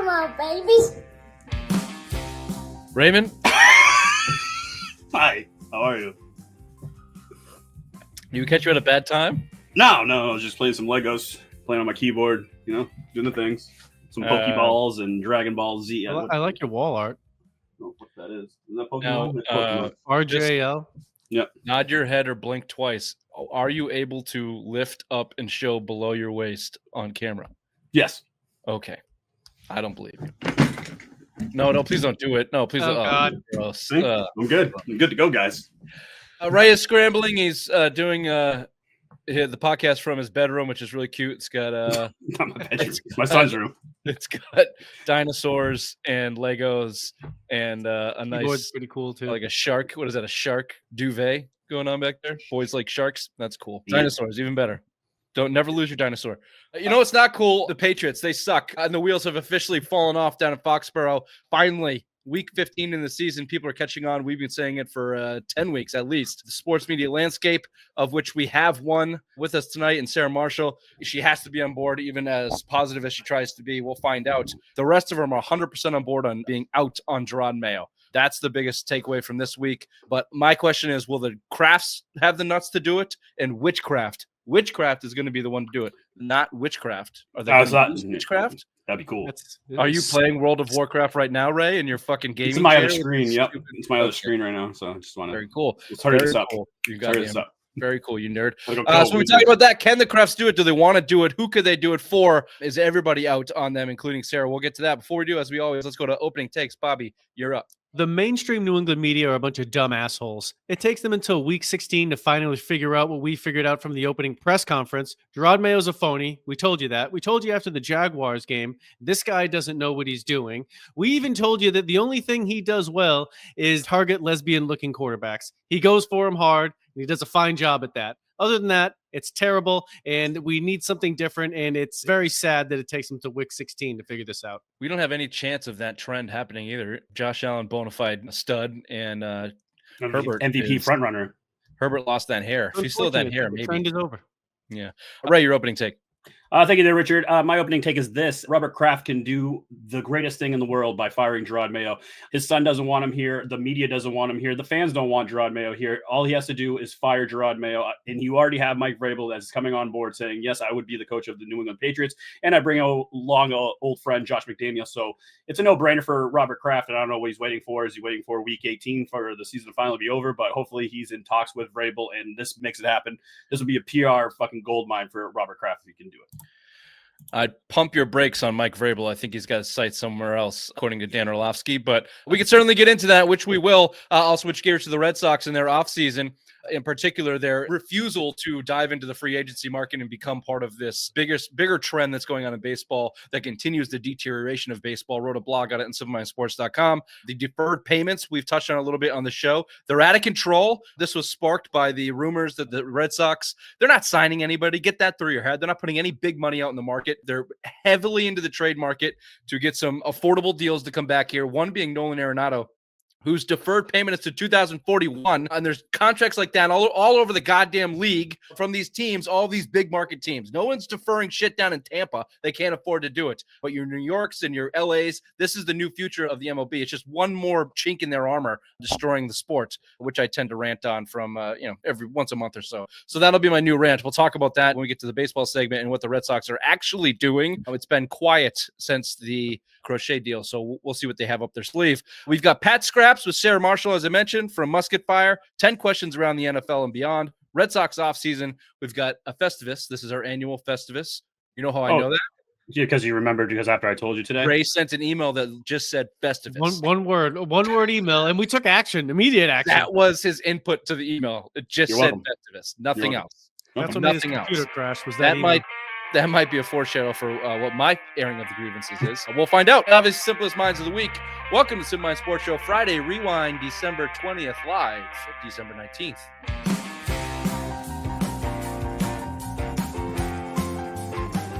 Come on, baby. Raymond? Hi, how are you? You catch you at a bad time? No, I was just playing some Legos, playing on my keyboard, doing the things. Some Pokeballs and Dragon Ball Z. I like your wall art. I don't know what that is. Isn't that Pokemon? Now, Pokemon. RJL. Yep. Nod your head or blink twice. Are you able to lift up and show below your waist on camera? Yes. Okay. I don't believe you. No, please don't do it. No, please. Oh, God. Gross. See? I'm good. I'm good to go, guys. Ray is scrambling. He's doing the podcast from his bedroom, which is really cute. It's got Not my bedroom. It's my son's room. It's got dinosaurs and Legos and a nice, Pretty cool too. like a shark. What is that? A shark duvet going on back there? Boys like sharks. That's cool. Yeah. Dinosaurs, even better. Don't never lose your dinosaur. You know what's not cool? The Patriots, they suck. And the wheels have officially fallen off down in Foxborough. Finally, week 15 in the season, people are catching on. We've been saying it for 10 weeks at least. The sports media landscape, of which we have one with us tonight, and Sara Marshall. She has to be on board, even as positive as she tries to be. We'll find out. The rest of them are 100% on board on being out on Jerod Mayo. That's the biggest takeaway from this week. But my question is, will the Krafts have the nuts to do it? And which Kraft? Which Kraft is going to be the one to do it? Not witchcraft. Are they witchcraft? That'd be cool. Are you playing World of Warcraft right now, Ray? And your fucking gaming? It's my other chair? screen. Yep, it's my other screen right now. So I just want to. Very cool. Let's hurry this up. Cool. You Let's hurry got this up. Very cool, you nerd. So So we talk about that. Can the Krafts do it? Do they want to do it? Who could they do it for? Is everybody out on them, including Sara? We'll get to that. Before we do, as we always, let's go to opening takes. Bobby, you're up. The mainstream New England media are a bunch of dumb assholes. It takes them until week 16 to finally figure out what we figured out from the opening press conference. Jerod Mayo's a phony. We told you that. We told you after the Jaguars game, this guy doesn't know what he's doing. We even told you that the only thing he does well is target lesbian-looking quarterbacks. He goes for them hard, and he does a fine job at that. Other than that, it's terrible, and we need something different, and it's very sad that it takes them to week 16 to figure this out. We don't have any chance of that trend happening either. Josh Allen, bona fide stud, and Herbert MVP frontrunner. Herbert lost that hair. If he still had that hair, The maybe. trend is over. Yeah. Ray, your opening take. Thank you there, Richard. My opening take is this. Robert Kraft can do the greatest thing in the world by firing Jerod Mayo. His son doesn't want him here. The media doesn't want him here. The fans don't want Jerod Mayo here. All he has to do is fire Jerod Mayo. And you already have Mike Vrabel that's coming on board saying, yes, I would be the coach of the New England Patriots. And I bring along an old friend, Josh McDaniel. So it's a no-brainer for Robert Kraft. And I don't know what he's waiting for. Is he waiting for week 18 for the season to finally be over? But hopefully he's in talks with Vrabel, and this makes it happen. This will be a PR fucking goldmine for Robert Kraft if he can do it. I'd pump your brakes on Mike Vrabel. I think he's got his sights somewhere else, according to Dan Orlovsky. But we can certainly get into that, which we will. I'll switch gears to the Red Sox in their offseason. In particular, their refusal to dive into the free agency market and become part of this bigger trend that's going on in baseball that continues the deterioration of baseball. Wrote a blog on it on civilmindsports.com. The deferred payments, we've touched on a little bit on the show. They're out of control. This was sparked by the rumors that the Red Sox, they're not signing anybody. Get that through your head. They're not putting any big money out in the market. They're heavily into the trade market to get some affordable deals to come back here. One being Nolan Arenado, whose deferred payment is to 2041. And there's contracts like that all over the goddamn league from these teams, all these big market teams. No one's deferring shit down in Tampa. They can't afford to do it. But your New Yorks and your LAs, this is the new future of the MLB. It's just one more chink in their armor destroying the sport, which I tend to rant on from, every once a month or so. So that'll be my new rant. We'll talk about that when we get to the baseball segment and what the Red Sox are actually doing. It's been quiet since the Crochet deal, so we'll see what they have up their sleeve. We've got Pat Scraps with Sara Marshall, as I mentioned, from Musket Fire. 10 questions around the NFL and beyond. Red Sox offseason. We've got a Festivus. This is our annual Festivus. You know how I know that? Yeah, because you remembered because after I told you today. Ray sent an email that just said Festivus. One word email, and we took action, immediate action. That was his input to the email. It just You're said welcome. Festivus. Nothing else. That's what made his Nothing computer else. crash. Was That email. might be a foreshadow for what my airing of the grievances is. We'll find out. Obviously, simplest minds of the week. Welcome to Simple Mind Sports Show Friday Rewind, December 20th, live December 19th.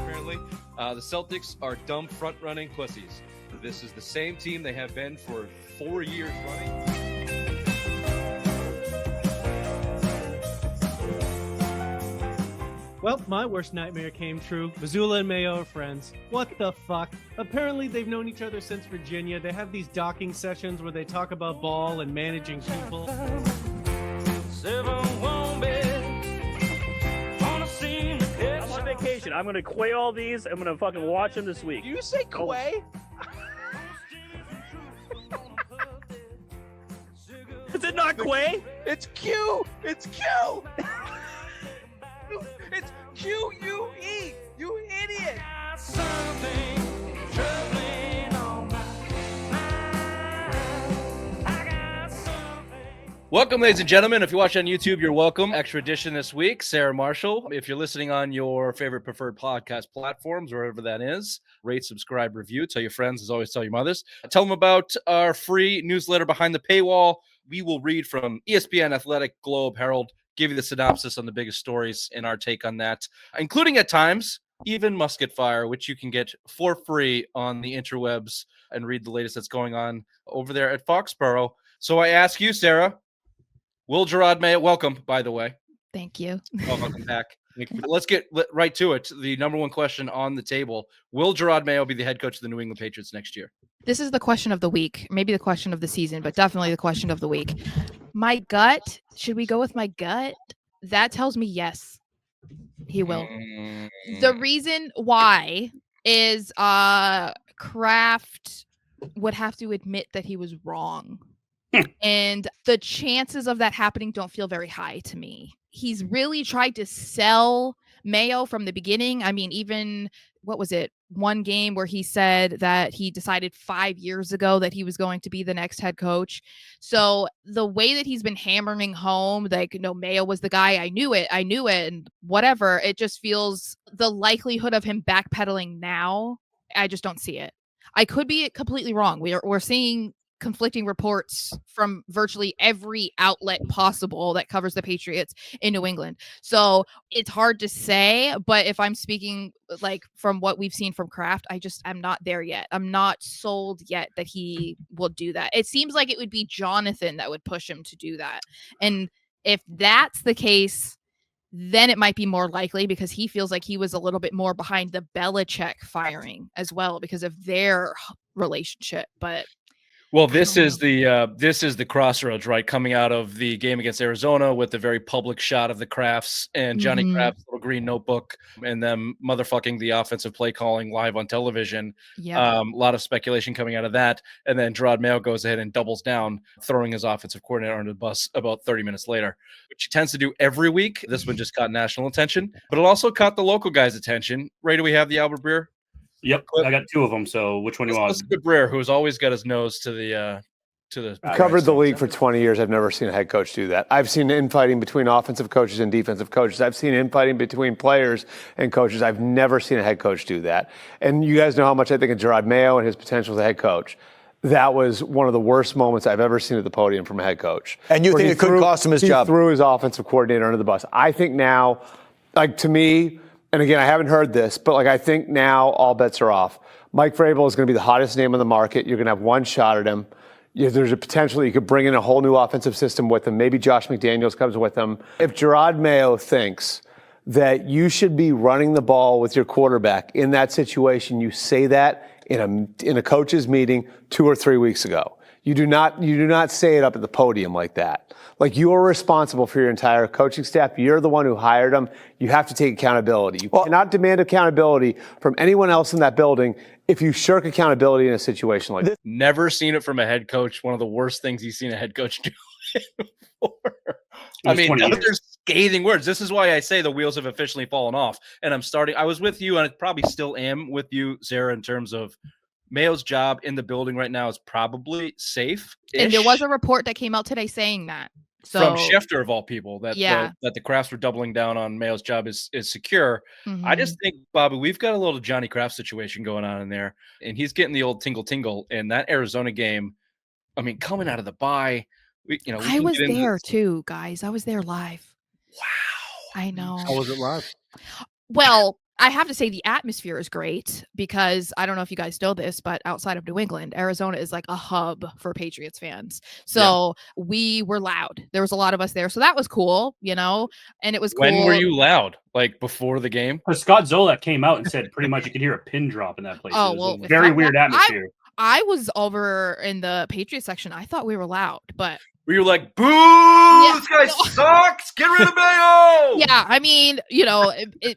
Apparently, the Celtics are dumb front-running pussies. This is the same team they have been for 4 years running. Well, my worst nightmare came true. Missoula and Mayo are friends. What the fuck? Apparently, they've known each other since Virginia. They have these docking sessions where they talk about ball and managing people. I'm on vacation. I'm gonna quay all these. I'm gonna fucking watch them this week. You say quay? Is it not quay? It's Q. It's Q. It's QUE. You idiot. Welcome, ladies and gentlemen. If you watch on YouTube, you're welcome. Extra edition this week, Sara Marshall. If you're listening on your favorite preferred podcast platforms, wherever that is, rate, subscribe, review. Tell your friends, as always, tell your mothers. Tell them about our free newsletter Behind the Paywall. We will read from ESPN, Athletic, Globe, Herald, give you the synopsis on the biggest stories and our take on that, including at times even Musket Fire, which you can get for free on the interwebs and read the latest that's going on over there at Foxborough. So I ask you, Sara, will Jerod Mayo, welcome, by the way. Thank you. Welcome back. Let's get right to it. The number one question on the table, will Jerod Mayo be the head coach of the New England Patriots next year? This is the question of the week, maybe the question of the season, but definitely the question of the week. My gut, should we go with my gut? That tells me yes, he will. The reason why is Kraft would have to admit that he was wrong. And the chances of that happening don't feel very high to me. He's really tried to sell Mayo from the beginning. I mean, even, what was it? One game where he said that he decided 5 years ago that he was going to be the next head coach. So the way that he's been hammering home, like, no, Mayo was the guy. I knew it. And whatever. It just feels the likelihood of him backpedaling now. I just don't see it. I could be completely wrong. We're seeing conflicting reports from virtually every outlet possible that covers the Patriots in New England. So it's hard to say, but if I'm speaking like from what we've seen from Kraft, I'm not there yet. I'm not sold yet that he will do that. It seems like it would be Jonathan that would push him to do that. And if that's the case, then it might be more likely because he feels like he was a little bit more behind the Belichick firing as well because of their relationship. But well, this is the crossroads, right? Coming out of the game against Arizona with the very public shot of the Krafts and Johnny Kraft's little green notebook and them motherfucking the offensive play calling live on television. yeah, A lot of speculation coming out of that. And then Jerod Mayo goes ahead and doubles down, throwing his offensive coordinator under the bus about 30 minutes later, which he tends to do every week. This one just caught national attention, but it also caught the local guys' attention. Ray, do we have the Albert Breer? Yep, I got two of them. So which one do you want? Let's get Breer, who's always got his nose to the I've covered the league for 20 years. I've never seen a head coach do that. I've seen infighting between offensive coaches and defensive coaches. I've seen infighting between players and coaches. I've never seen a head coach do that. And you guys know how much I think of Jerod Mayo and his potential as a head coach. That was one of the worst moments I've ever seen at the podium from a head coach. And you think it could cost him his job? He threw his offensive coordinator under the bus. I think now, like, to me, and again, I haven't heard this, but like, I think now all bets are off. Mike Vrabel is going to be the hottest name on the market. You're going to have one shot at him. There's a potential that you could bring in a whole new offensive system with him. Maybe Josh McDaniels comes with him. If Jerod Mayo thinks that you should be running the ball with your quarterback in that situation, you say that in a coach's meeting 2 or 3 weeks ago. You do not say it up at the podium like that. Like, you are responsible for your entire coaching staff. You're the one who hired them. You have to take accountability. You cannot demand accountability from anyone else in that building if you shirk accountability in a situation like that. Never seen it from a head coach. One of the worst things you've seen a head coach do before. I mean, those are scathing words. This is why I say the wheels have officially fallen off. And I was with you, and I probably still am with you, Sara, in terms of Mayo's job in the building right now is probably safe. and there was a report that came out today saying that. So, from Schefter of all people, that the Krafts were doubling down on Mayo's job is secure. I just think, Bobby, we've got a little Johnny Kraft situation going on in there, and he's getting the old tingle. And that Arizona game, I mean, coming out of the bye, I was there too, guys. I was there live. Wow, I know. How was it live? Well, I have to say the atmosphere is great because I don't know if you guys know this, but outside of New England, Arizona is like a hub for Patriots fans. So we were loud. There was a lot of us there. So that was cool, and it was cool. When were you loud? Like before the game? Scott Zolak came out and said pretty much you could hear a pin drop in that place. Oh, It was well, a very weird atmosphere. I was over in the Patriots section. I thought we were loud, but Were you like, boo, this guy no. sucks, get rid of Mayo? Yeah, I mean,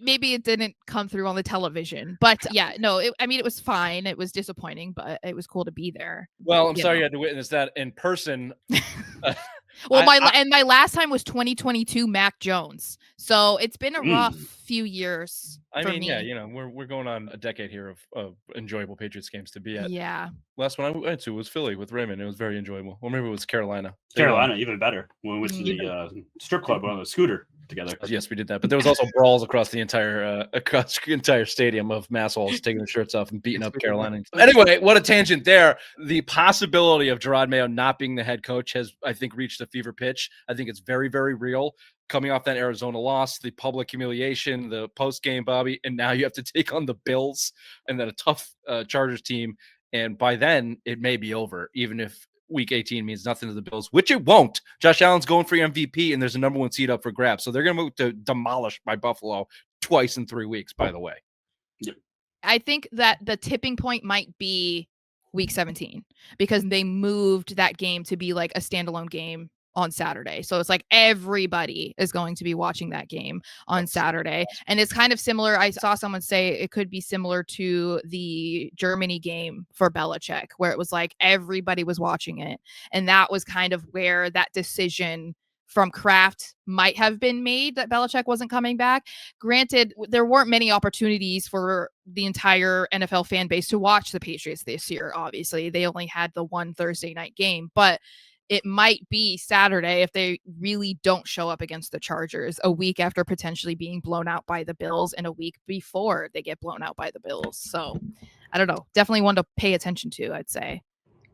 maybe it didn't come through on the television, but yeah, no, it was fine. It was disappointing, but it was cool to be there. Well, I'm sorry you had to witness that in person. Well, my last time was 2022 Mac Jones, so it's been a rough few years. I for mean, me. yeah, we're going on a decade here of enjoyable Patriots games to be at. Yeah. Last one I went to was Philly with Raymond. It was very enjoyable. Or maybe it was Carolina. Carolina, even better. When we went to the strip club on the scooter together. Yes, we did that. But there was also brawls across the entire stadium of massholes taking their shirts off and beating up Carolina. Anyway, what a tangent there. The possibility of Jerod Mayo not being the head coach has, I think, reached a fever pitch. I think it's very, very real. Coming off that Arizona loss, the public humiliation, the post-game, Bobby, and now you have to take on the Bills and then a tough Chargers team. And by then, it may be over, even if Week 18 means nothing to the Bills, which it won't. Josh Allen's going for MVP, and there's a number 1 seed up for grabs. So they're going to move to demolished by Buffalo twice in 3 weeks, by the way. Yep. I think that the tipping point might be Week 17 because they moved that game to be like a standalone game on Saturday. So it's like everybody is going to be watching that game on Saturday. And it's kind of similar. I saw someone say it could be similar to the Germany game for Belichick, where it was like everybody was watching it. And that was kind of where that decision from Kraft might have been made that Belichick wasn't coming back. Granted, there weren't many opportunities for the entire NFL fan base to watch the Patriots this year. Obviously, they only had the one Thursday night game, but it might be Saturday if they really don't show up against the Chargers a week after potentially being blown out by the Bills and a week before they get blown out by the Bills. So I don't know. Definitely one to pay attention to, I'd say.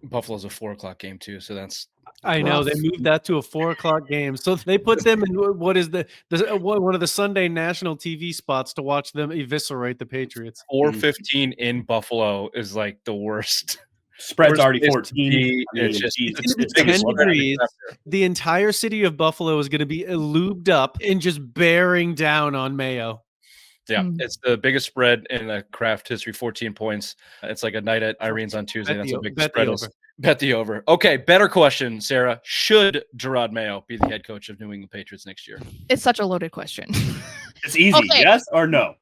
Buffalo's a 4:00 game too, so that's I know they moved that to a 4:00 game, so they put them in what is one of the Sunday national TV spots to watch them eviscerate the Patriots. 4:15 in Buffalo is like the worst. Spread's already 14. It's just it's 10 degrees. The entire city of Buffalo is going to be lubed up and just bearing down on Mayo. Yeah, it's the biggest spread in the Kraft history, 14 points. It's like a night at Irene's on Tuesday. That's a big spread. Bet the over. Okay, better question, Sarah. Should Jerod Mayo be the head coach of New England Patriots next year? It's such a loaded question. It's easy. Okay. Yes or no?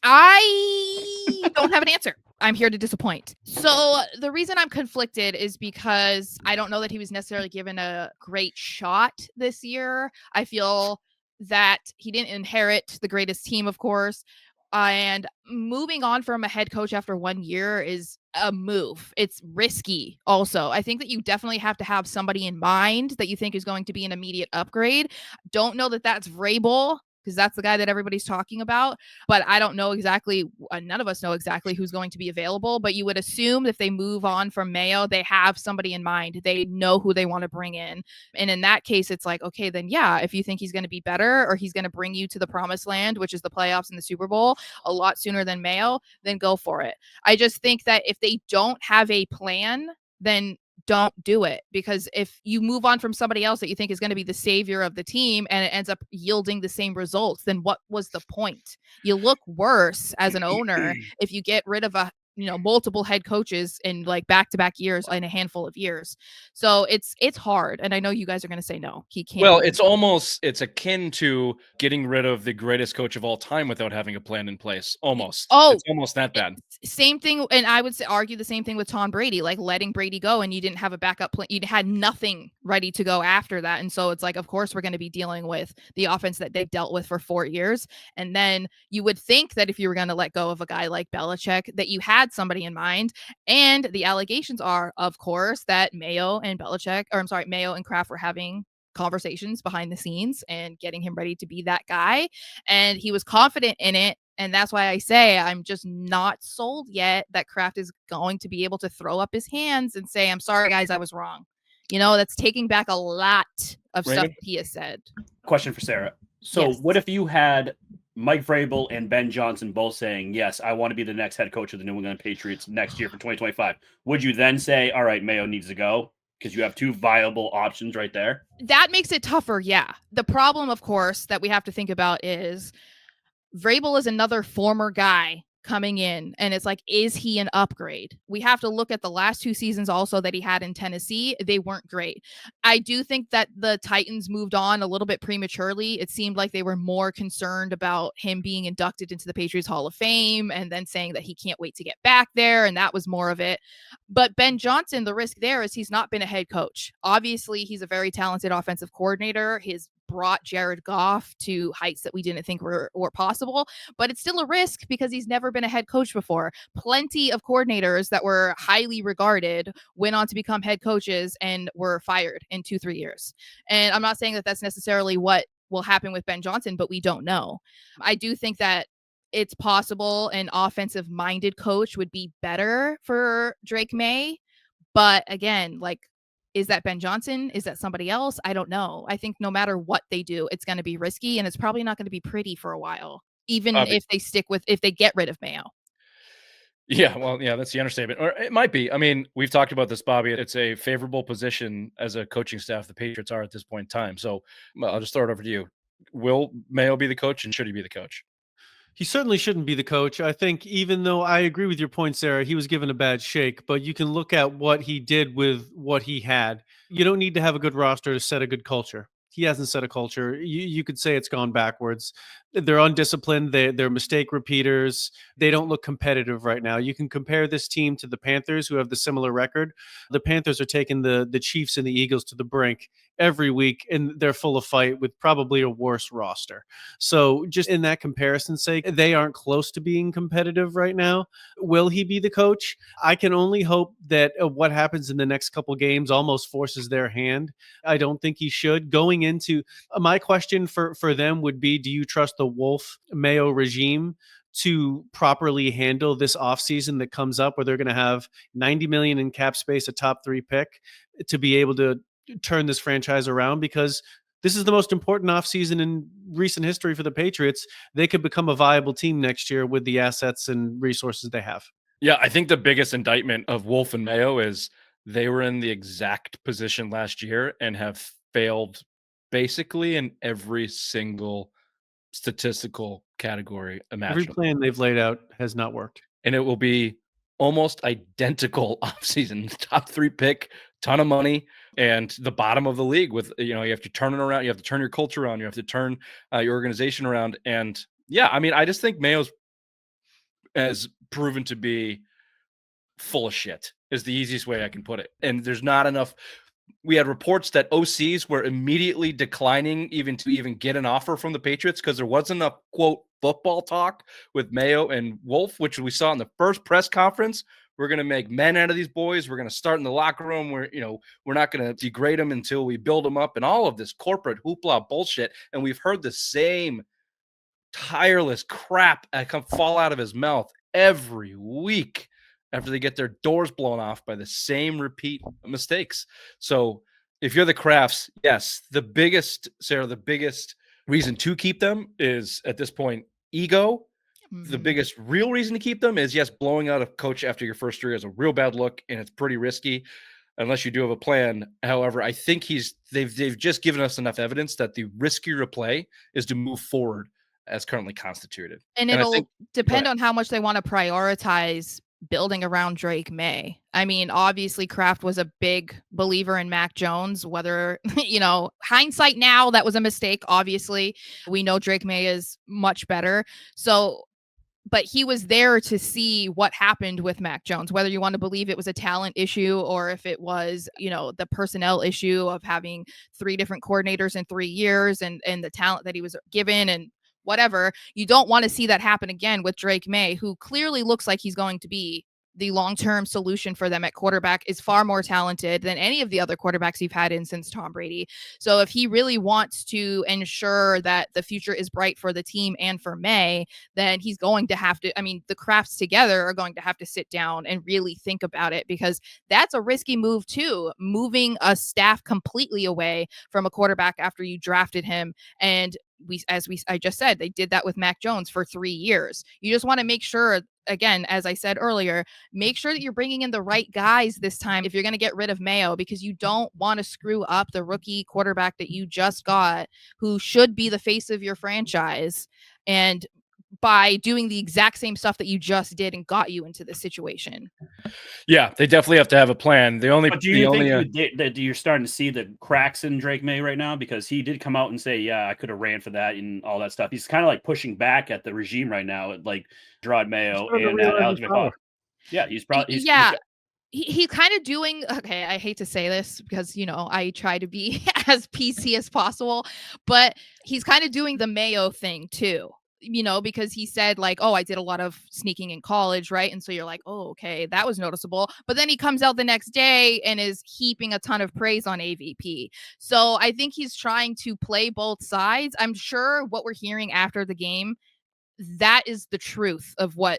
I don't have an answer. I'm here to disappoint. So the reason I'm conflicted is because I don't know that he was necessarily given a great shot this year. I feel that he didn't inherit the greatest team, of course. And moving on from a head coach after 1 year is a move. It's risky also. I think that you definitely have to have somebody in mind that you think is going to be an immediate upgrade. Don't know that that's Vrabel, because that's the guy that everybody's talking about. But I don't know exactly, none of us know exactly who's going to be available. But you would assume if they move on from Mayo, they have somebody in mind. They know who they want to bring in. And in that case, it's like, okay, then yeah, if you think he's going to be better or he's going to bring you to the promised land, which is the playoffs and the Super Bowl, a lot sooner than Mayo, then go for it. I just think that if they don't have a plan, then don't do it, because if you move on from somebody else that you think is going to be the savior of the team and it ends up yielding the same results, then what was the point? You look worse as an owner if you get rid of multiple head coaches in like back-to-back years in a handful of years. So it's hard. And I know you guys are going to say no, he can't. Well, it's akin to getting rid of the greatest coach of all time without having a plan in place. Almost. Oh, it's almost that bad. Same thing. And I would argue the same thing with Tom Brady, like letting Brady go and you didn't have a backup plan. You had nothing ready to go after that. And so it's like, of course, we're going to be dealing with the offense that they've dealt with for 4 years. And then you would think that if you were going to let go of a guy like Belichick, that you had somebody in mind. And the allegations are, of course, that Mayo and Kraft were having conversations behind the scenes and getting him ready to be that guy. And he was confident in it. And that's why I say I'm just not sold yet that Kraft is going to be able to throw up his hands and say, I'm sorry, guys, I was wrong. That's taking back a lot of stuff that he has said. Question for Sarah. So what if you had Mike Vrabel and Ben Johnson both saying, yes, I want to be the next head coach of the New England Patriots next year for 2025. Would you then say, all right, Mayo needs to go? Because you have two viable options right there. That makes it tougher, yeah. The problem, of course, that we have to think about is Vrabel is another former guy coming in, and it's like, is he an upgrade? We have to look at the last 2 seasons also that he had in Tennessee. They weren't great. I do think that the Titans moved on a little bit prematurely. It seemed like they were more concerned about him being inducted into the Patriots Hall of Fame and then saying that he can't wait to get back there, and that was more of it. But Ben Johnson, the risk there is he's not been a head coach. Obviously, he's a very talented offensive coordinator. His brought Jared Goff to heights that we didn't think were possible, but it's still a risk because he's never been a head coach before. Plenty of coordinators that were highly regarded went on to become head coaches and were fired in 2-3 years. And I'm not saying that that's necessarily what will happen with Ben Johnson, but we don't know. I do think that it's possible an offensive minded coach would be better for Drake Maye. But again, like, is that Ben Johnson? Is that somebody else? I don't know. I think no matter what they do, it's going to be risky, and it's probably not going to be pretty for a while, even if they get rid of Mayo. Yeah, well, yeah, that's the understatement. Or it might be. I mean, we've talked about this, Bobby. It's a favorable position as a coaching staff the Patriots are at this point in time. So I'll just throw it over to you. Will Mayo be the coach, and should he be the coach? He certainly shouldn't be the coach. I think, even though I agree with your point, Sarah, he was given a bad shake, but you can look at what he did with what he had. You don't need to have a good roster to set a good culture. He hasn't set a culture. You could say it's gone backwards. They're undisciplined. They're mistake repeaters. They don't look competitive right now. You can compare this team to the Panthers, who have the similar record. The Panthers are taking the Chiefs and the Eagles to the brink every week, and they're full of fight with probably a worse roster. So just in that comparison's sake, they aren't close to being competitive right now. Will he be the coach? I can only hope that what happens in the next couple games almost forces their hand. I don't think he should. Going into my question for them would be, do you trust the Wolf Mayo regime to properly handle this offseason that comes up, where they're going to have $90 million in cap space, a top 3 pick, to be able to turn this franchise around? Because this is the most important offseason in recent history for the Patriots. They could become a viable team next year with the assets and resources they have. Yeah, I think the biggest indictment of Wolf and Mayo is they were in the exact position last year and have failed basically in every single statistical category imaginable. Every plan they've laid out has not worked. And it will be almost identical offseason. Top 3 pick, ton of money, and the bottom of the league with, you have to turn it around. You have to turn your culture around. You have to turn your organization around. And yeah, I mean, I just think Mayo's has proven to be full of shit is the easiest way I can put it. And there's not enough. We had reports that OCs were immediately declining even to get an offer from the Patriots because there wasn't enough, quote, football talk with Mayo and Wolf, which we saw in the first press conference. We're going to make men out of these boys. We're going to start in the locker room where, we're not going to degrade them until we build them up, and all of this corporate hoopla bullshit. And we've heard the same tireless crap fall out of his mouth every week after they get their doors blown off by the same repeat mistakes. So if you're the Krafts, yes, the biggest reason to keep them is, at this point, ego. Mm-hmm. The biggest real reason to keep them is, yes, blowing out a coach after your first year is a real bad look, and it's pretty risky unless you do have a plan. However, I think they've just given us enough evidence that the riskier play is to move forward as currently constituted. And it'll depend on how much they want to prioritize building around Drake Maye. I mean, obviously Kraft was a big believer in Mac Jones, whether, hindsight now, that was a mistake. Obviously, we know Drake Maye is much better. So, but he was there to see what happened with Mac Jones, whether you want to believe it was a talent issue or if it was, the personnel issue of having 3 different coordinators in 3 years and the talent that he was given and whatever. You don't want to see that happen again with Drake Maye, who clearly looks like he's going to be the long-term solution for them at quarterback, is far more talented than any of the other quarterbacks you've had in since Tom Brady. So if he really wants to ensure that the future is bright for the team and for Maye, then he's going to have to, the Krafts together are going to have to sit down and really think about it, because that's a risky move too, moving a staff completely away from a quarterback after you drafted him and I just said, they did that with Mac Jones for 3 years. You just want to make sure, again, as I said earlier, make sure that you're bringing in the right guys this time if you're going to get rid of Mayo, because you don't want to screw up the rookie quarterback that you just got, who should be the face of your franchise, and by doing the exact same stuff that you just did and got you into this situation. Yeah, they definitely have to have a plan. But do you think that you're starting to see the cracks in Drake Maye right now? Because he did come out and say, yeah, I could have ran for that and all that stuff. He's kind of like pushing back at the regime right now, like Jerod Mayo and Alex McCall. Yeah, he's kind of doing, okay, I hate to say this because, I try to be as PC as possible, but he's kind of doing the Mayo thing too. Because he said like, oh, I did a lot of sneaking in college, right? And so you're like, oh, okay, that was noticeable. But then he comes out the next day and is heaping a ton of praise on AVP. So I think he's trying to play both sides. I'm sure what we're hearing after the game, that is the truth of what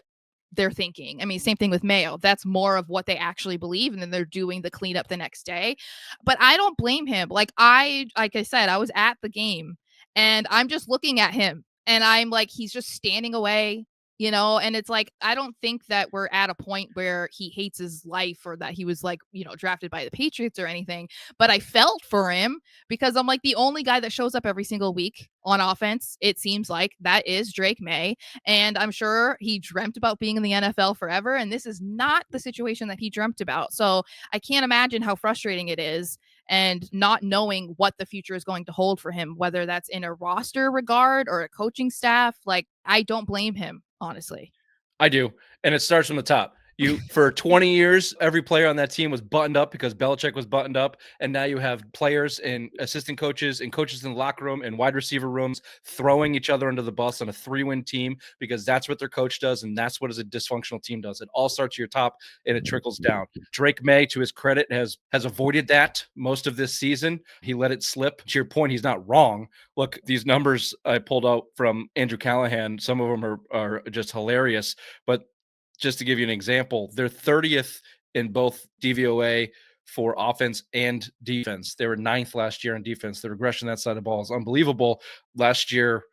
they're thinking. I mean, same thing with Mayo. That's more of what they actually believe, and then they're doing the cleanup the next day. But I don't blame him. Like I said, I was at the game and I'm just looking at him. And I'm like, he's just standing away, and it's like, I don't think that we're at a point where he hates his life or that he was like, drafted by the Patriots or anything. But I felt for him because I'm like, the only guy that shows up every single week on offense, it seems like, that is Drake Maye. And I'm sure he dreamt about being in the NFL forever. And this is not the situation that he dreamt about. So I can't imagine how frustrating it is, and not knowing what the future is going to hold for him, whether that's in a roster regard or a coaching staff. Like, I don't blame him, honestly. I do. And it starts from the top. For 20 years, every player on that team was buttoned up because Belichick was buttoned up. And now you have players and assistant coaches and coaches in the locker room and wide receiver rooms throwing each other under the bus on a 3-win team because that's what their coach does. And that's what a dysfunctional team does. It all starts at your top and it trickles down. Drake Maye, to his credit, has avoided that most of this season. He let it slip. To your point, he's not wrong. Look, these numbers I pulled out from Andrew Callahan, some of them are just hilarious. But just to give you an example, they're 30th in both DVOA for offense and defense. They were 9th last year on defense. The regression that side of the ball is unbelievable. Last year,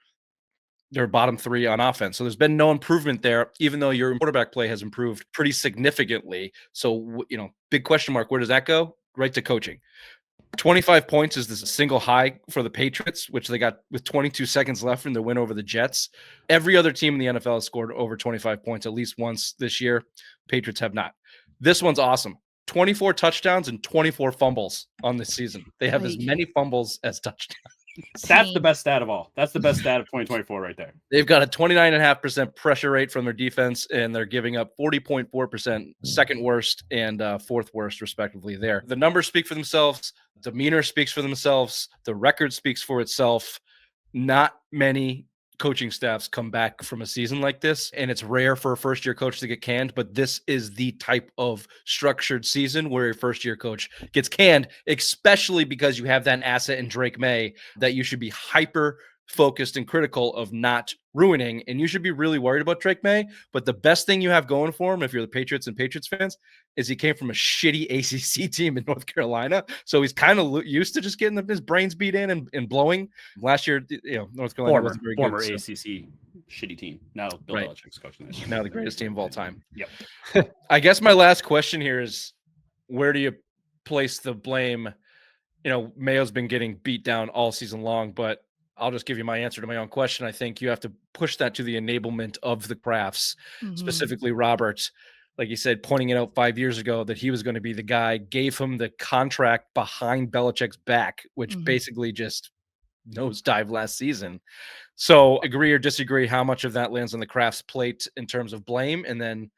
they're bottom 3 on offense. So there's been no improvement there, even though your quarterback play has improved pretty significantly. So, big question mark, where does that go? Right to coaching. 25 points is this single high for the Patriots, which they got with 22 seconds left in their win over the Jets. Every other team in the NFL has scored over 25 points at least once this year. Patriots have not. This one's awesome. 24 touchdowns and 24 fumbles on this season. They have as many fumbles as touchdowns. That's the best stat of all. That's the best stat of 2024 right there. They've got a 29.5% pressure rate from their defense, and they're giving up 40.4%, second worst and fourth worst, respectively, there. The numbers speak for themselves. Demeanor speaks for themselves. The record speaks for itself. Not many coaching staffs come back from a season like this, and it's rare for a first-year coach to get canned, but this is the type of structured season where a first-year coach gets canned, especially because you have that asset in Drake Maye that you should be hyper-focused and critical of not ruining, and you should be really worried about Drake Maye. But the best thing you have going for him, if you're the Patriots and Patriots fans, is he came from a shitty ACC team in North Carolina, so he's kind of used to just getting his brains beat in and blowing. Last year, North Carolina wasn't very former good. ACC shitty team. Now Bill Belichick's coaching this. Now the greatest team of all time. Yep. I guess my last question here is, where do you place the blame? Mayo's been getting beat down all season long, but I'll just give you my answer to my own question. I think you have to push that to the enablement of the Krafts, specifically Robert. Like you said, pointing it out 5 years ago that he was going to be the guy, gave him the contract behind Belichick's back, which basically just nosedive last season. So agree or disagree, how much of that lands on the Krafts' plate in terms of blame? And then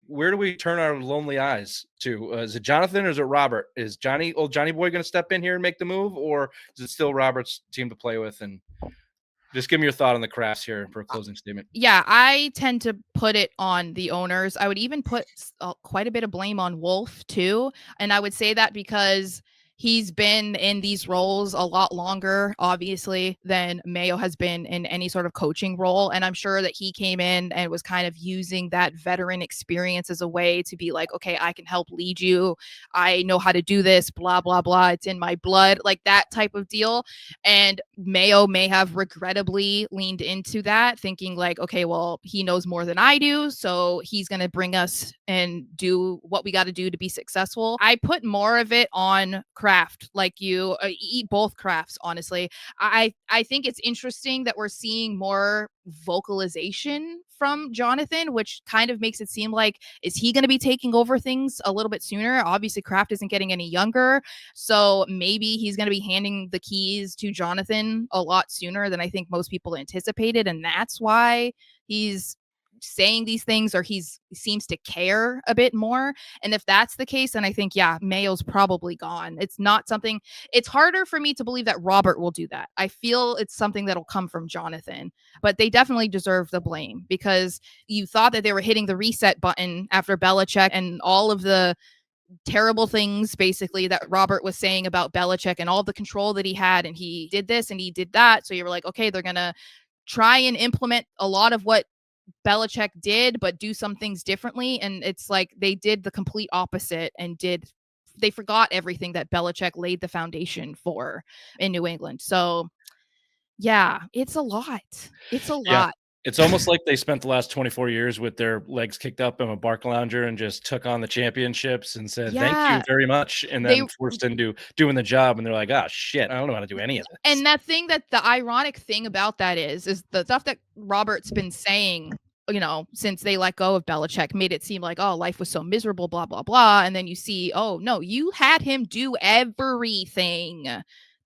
where do we turn our lonely eyes to? Is it Jonathan or is it Robert? Is old Johnny boy going to step in here and make the move, or is it still Robert's team to play with? And just give me your thought on the Krafts here for a closing statement. Yeah, I tend to put it on the owners. I would even put quite a bit of blame on Wolf too. And I would say that because He's been in these roles a lot longer, obviously, than Mayo has been in any sort of coaching role. And I'm sure that he came in and was kind of using that veteran experience as a way to be like, okay, I can help lead you. I know how to do this, blah, blah, blah. It's in my blood, like that type of deal. And Mayo may have regrettably leaned into that, thinking like, okay, well, he knows more than I do, so he's going to bring us and do what we got to do to be successful. I put more of it on Kraft, like you eat both Krafts, honestly. I think it's interesting that we're seeing more vocalization from Jonathan, which kind of makes it seem like, is he going to be taking over things a little bit sooner? Obviously, Kraft isn't getting any younger, so maybe he's going to be handing the keys to Jonathan a lot sooner than I think most people anticipated, and that's why he's saying these things, or he seems to care a bit more. And if that's the case, then I think, yeah, Mayo's probably gone. It's not something, it's harder for me to believe that Robert will do that. I feel it's something that'll come from Jonathan, but they definitely deserve the blame, because you thought that they were hitting the reset button after Belichick and all of the terrible things basically that Robert was saying about Belichick and all the control that he had, and he did this and he did that. So you were like, okay, they're going to try and implement a lot of what Belichick did, but do some things differently. And it's like they did the complete opposite and they forgot everything that Belichick laid the foundation for in New England. So yeah, it's a lot. It's a lot. It's almost like they spent the last 24 years with their legs kicked up in a bark lounger and just took on the championships and said, thank you very much. And then forced into doing the job. And they're like, oh, shit, I don't know how to do any of this. And that thing, that the ironic thing about that is the stuff that Robert's been saying, you know, since they let go of Belichick, made it seem like, oh, life was so miserable, blah, blah, blah. And then you see, oh, no, you had him do everything.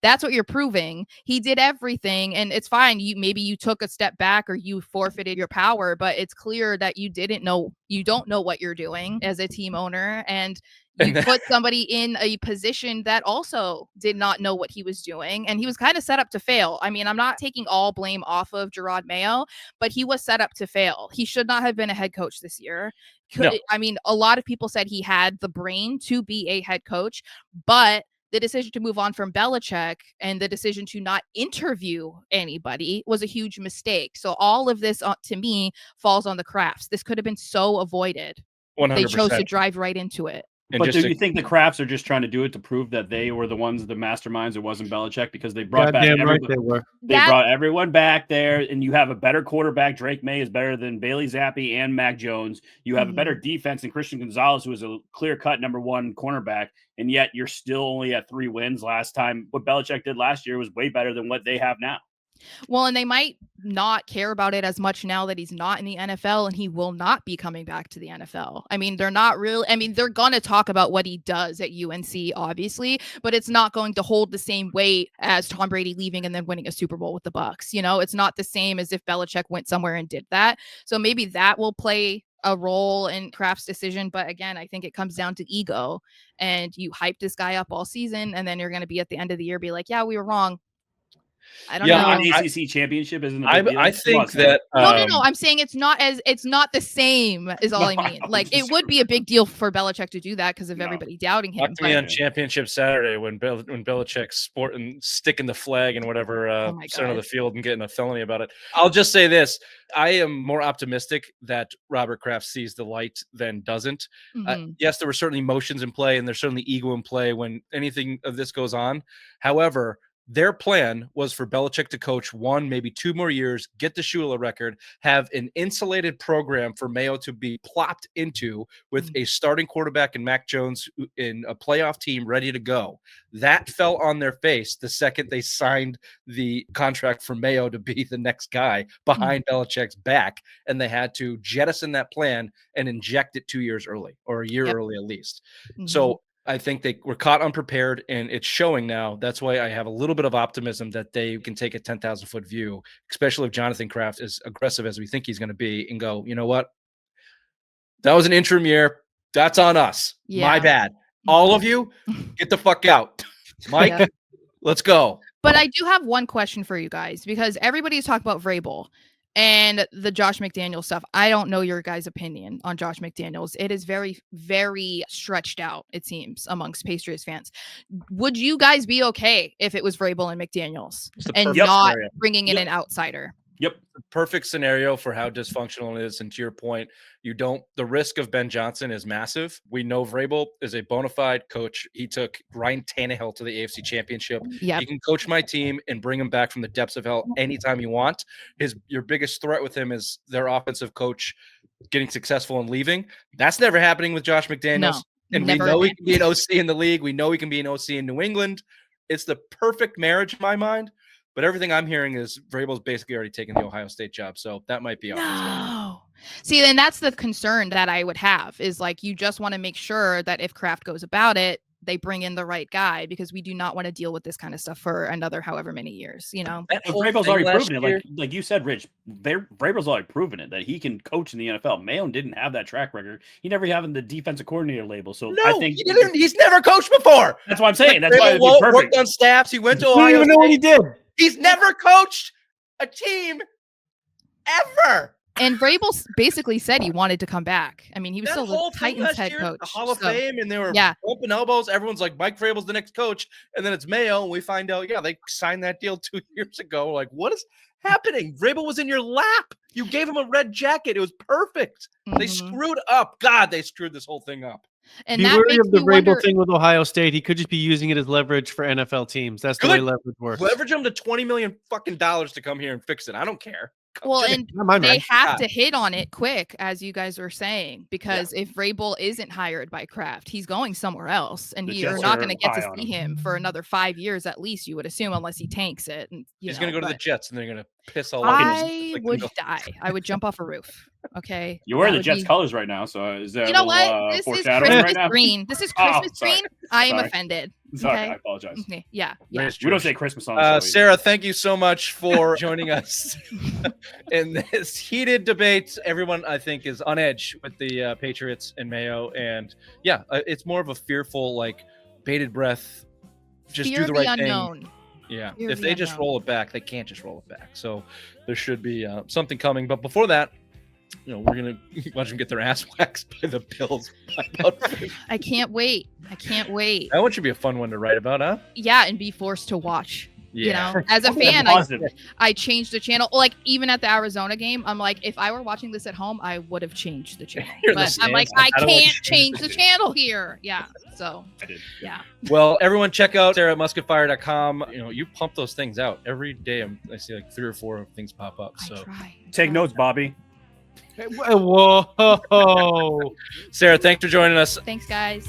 That's what you're proving. He did everything, and it's fine. Maybe you took a step back or you forfeited your power, but it's clear that you don't know what you're doing as a team owner, and you put somebody in a position that also did not know what he was doing, and he was kind of set up to fail. I mean, I'm not taking all blame off of Jerod Mayo, but he was set up to fail. He should not have been a head coach this year. No. I mean, a lot of people said he had the brain to be a head coach, but the decision to move on from Belichick and the decision to not interview anybody was a huge mistake. So all of this, to me, falls on the Krafts. This could have been so avoided. 100%. They chose to drive right into it. But do you think the Krafts are just trying to do it to prove that they were the ones, the masterminds? It wasn't Belichick, because they brought back everybody. Right they were. They brought everyone back there, and you have a better quarterback. Drake Maye is better than Bailey Zappi and Mac Jones. You have a better defense than Christian Gonzalez, who is a clear-cut number one cornerback, and yet you're still only at 3 wins. Last time, what Belichick did last year was way better than what they have now. Well, and they might not care about it as much now that he's not in the NFL, and he will not be coming back to the NFL. I mean, they're not really, I mean, they're going to talk about what he does at UNC, obviously, but it's not going to hold the same weight as Tom Brady leaving and then winning a Super Bowl with the Bucs. You know, it's not the same as if Belichick went somewhere and did that. So maybe that will play a role in Kraft's decision. But again, I think it comes down to ego, and you hype this guy up all season, and then you're going to be at the end of the year, be like, yeah, we were wrong. I don't know. An ACC championship isn't a big deal. I think that no. I'm saying it's not the same is all I mean. Like, it would be a big deal for Belichick to do that because of everybody doubting him. Talk to me on Championship Saturday when Belichick's sticking the flag in whatever center of the field and getting a felony about it. I'll just say this. I am more optimistic that Robert Kraft sees the light than doesn't. Yes, there were certainly emotions in play, and there's certainly ego in play when anything of this goes on. However, their plan was for Belichick to coach 1, maybe 2 more years, get the Shula record, have an insulated program for Mayo to be plopped into with a starting quarterback and Mac Jones in a playoff team ready to go. That fell on their face the second they signed the contract for Mayo to be the next guy behind Belichick's back, and they had to jettison that plan and inject it 2 years early, or a year early at least. So I think they were caught unprepared, and it's showing now. That's why I have a little bit of optimism that they can take a 10,000-foot view, especially if Jonathan Kraft is aggressive as we think he's going to be, and go, you know what? That was an interim year. That's on us. My bad. All of you, get the fuck out. Mike, let's go. But I do have one question for you guys, because everybody's talking about Vrabel. And the Josh McDaniels stuff, I don't know your guys' opinion on Josh McDaniels. It is very, very stretched out, it seems, amongst Patriots fans. Would you guys be okay if it was Vrabel and McDaniels and perfect not scenario. bringing in an outsider? Yep. Perfect scenario for how dysfunctional it is. And to your point, the risk of Ben Johnson is massive. We know Vrabel is a bona fide coach. He took Ryan Tannehill to the AFC Championship. Yep. He can coach my team and bring him back from the depths of hell anytime you want. Your biggest threat with him is their offensive coach getting successful and leaving. That's never happening with Josh McDaniels. No, and we know he can be an OC in the league. We know he can be an OC in New England. It's the perfect marriage in my mind. But everything I'm hearing is Vrabel's basically already taken the Ohio State job. So that might be off. No. See, then that's the concern that I would have is like, you just want to make sure that if Kraft goes about it, they bring in the right guy, because we do not want to deal with this kind of stuff for another however many years, you know? But Vrabel's already proven it. Like you said, Rich, Vrabel's already proven it that he can coach in the NFL. Mayo didn't have that track record. He never had the defensive coordinator label. So No, I think he didn't. He's never coached before. That's what I'm saying. That's Vrabel why it'd be perfect. worked on staffs. He went to I don't Ohio even know what he State. did. He's never coached a team ever. And Vrabel basically said he wanted to come back. I mean, he was That still whole the thing Titans last head year, coach. the Hall of so- Fame, and they were Yeah. bumping elbows. Everyone's like, Mike Vrabel's the next coach, and then it's Mayo, and we find out, yeah, they signed that deal 2 years ago. Like, what is happening? Vrabel was in your lap. You gave him a red jacket. It was perfect. They Mhm. screwed up. God, they screwed this whole thing up. And Be that wary makes of the me Vrabel wonder, thing with Ohio State. He could just be using it as leverage for NFL teams. That's the way Good. leverage works. Leverage him to $20 million fucking dollars to come here and fix it. I don't care. well, Just- and Not my they man. have to hit on it quick, as you guys were saying, because if Vrabel isn't hired by Kraft, he's going somewhere else, and The you're Jets not are going to get high to on see him for another 5 years at least, you would assume, unless he tanks it. And he's going to go to the but Jets, and they're going to piss all over I him. would die. I would jump off a roof. Okay. You're wearing That the would Jets be- colors right now. So is there You know a what? little This is foreshadowing Christmas right now? green. This is Oh, Christmas sorry. green. I am Sorry. offended. Sorry, Okay. I apologize. Okay. Yeah. Yeah. Raised We don't Jewish. say Christmas on the show either. Sarah, thank you so much for joining us in this heated debate. Everyone, I think, is on edge with the Patriots and Mayo. And yeah, it's more of a fearful, like, bated breath. Just Fear do of the the right thing. unknown. Yeah. Fear of If the they just unknown. roll it back, they can't just roll it back. So there should be something coming. But before that, we're going to watch them get their ass waxed by the Bills. I can't wait. I can't wait. That one should be a fun one to write about, huh? Yeah, and be forced to watch. Yeah. You know, as a Something fan, positive. I changed the channel. Like, even at the Arizona game, I'm like, if I were watching this at home, I would have changed the channel. You're in the But I'm like, stands. I I don't want can't to change the channel here. Yeah. So, I did. yeah. Well, everyone check out Sarah at musketfire.com. You pump those things out every day. I see like 3 or 4 things pop up. I So try. Take notes, Bobby. Whoa. Sarah, thanks for joining us. Thanks, guys.